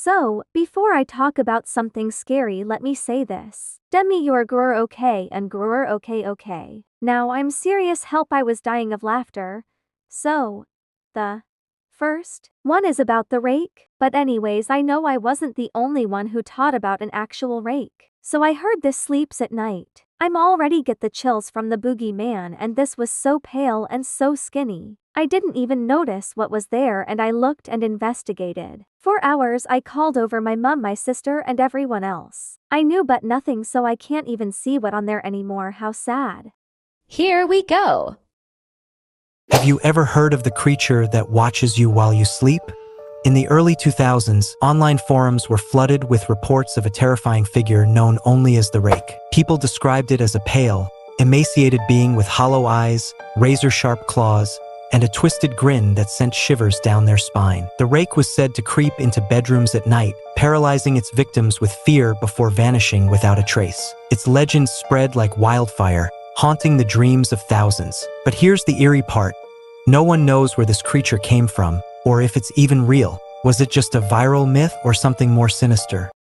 So, before I talk about something scary, let me say this. Demi, you're grr okay and grr okay. Now I'm serious, help, I was dying of laughter. So, the first one is about the rake, but anyways, I know I wasn't the only one who taught about an actual rake. So I heard this sleeps at night. I'm already get the chills from the boogeyman, and this was so pale and so skinny. I didn't even notice what was there, and I looked and investigated. For hours I called over my mum, my sister, and everyone else. I knew but nothing, so I can't even see what on there anymore. How sad. Here we go. Have you ever heard of the creature that watches you while you sleep? In the early 2000s, online forums were flooded with reports of a terrifying figure known only as the Rake. People described it as a pale, emaciated being with hollow eyes, razor-sharp claws, and a twisted grin that sent shivers down their spine. The Rake was said to creep into bedrooms at night, paralyzing its victims with fear before vanishing without a trace. Its legend spread like wildfire, haunting the dreams of thousands. But here's the eerie part. No one knows where this creature came from, or if it's even real. Was it just a viral myth or something more sinister?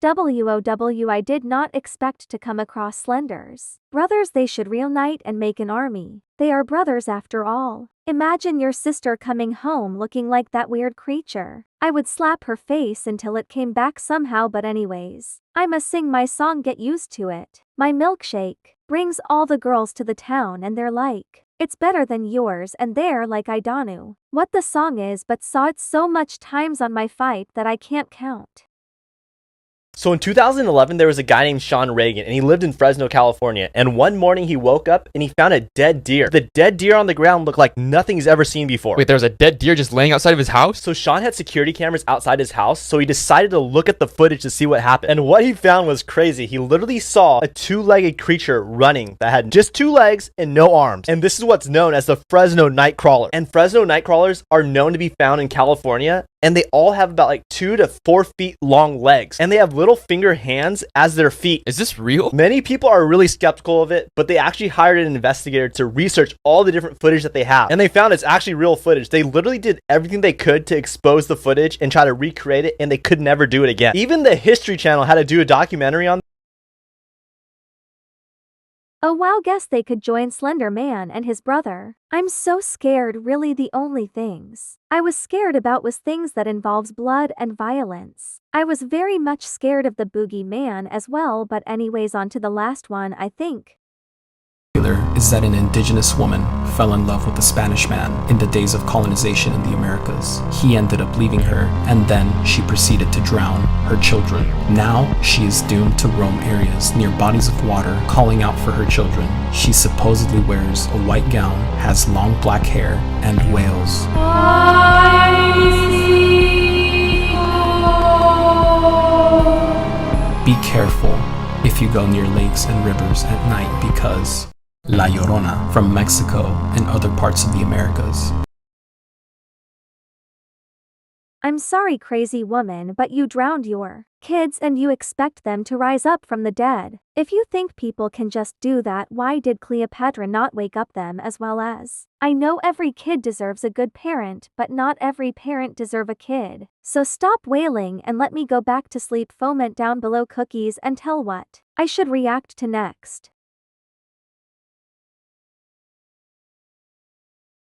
WOW, I did not expect to come across Slenders. Brothers, they should reunite and make an army. They are brothers after all. Imagine your sister coming home looking like that weird creature. I would slap her face until it came back somehow, but anyways. I must sing my song, get used to it. My milkshake brings all the girls to the town and they're like, it's better than yours, and they're like, I don't know what the song is, but saw it so much times on my fight that I can't count. So in 2011, there was a guy named Sean Reagan, and he lived in Fresno, California. And one morning he woke up and he found a dead deer. The dead deer on the ground looked like nothing he's ever seen before. Wait, there was a dead deer just laying outside of his house? So Sean had security cameras outside his house, so he decided to look at the footage to see what happened. And what he found was crazy. He literally saw a two-legged creature running that had just two legs and no arms. And this is what's known as the Fresno Nightcrawler. And Fresno Nightcrawlers are known to be found in California, and they all have about like 2 to 4 feet long legs, and they have little finger hands as their feet. Is this real? Many people are really skeptical of it, but they actually hired an investigator to research all the different footage that they have, and they found it's actually real footage. They literally did everything they could to expose the footage and try to recreate it, and they could never do it again. Even the History Channel had to do a documentary on. Oh wow, guess they could join Slender Man and his brother. I'm so scared, really the only things I was scared about was things that involves blood and violence. I was very much scared of the boogeyman as well, but anyways, on to the last one, I think. Is that an indigenous woman fell in love with a Spanish man in the days of colonization in the Americas. He ended up leaving her, and then she proceeded to drown her children. Now she is doomed to roam areas near bodies of water, calling out for her children. She supposedly wears a white gown, has long black hair, and wails. Be careful if you go near lakes and rivers at night, because La Llorona from Mexico and other parts of the Americas. I'm sorry, crazy woman, but you drowned your kids and you expect them to rise up from the dead. If you think people can just do that, why did Cleopatra not wake up them as well as? I know every kid deserves a good parent, but not every parent deserve a kid. So stop wailing and let me go back to sleep. Foment down below cookies and tell what I should react to next.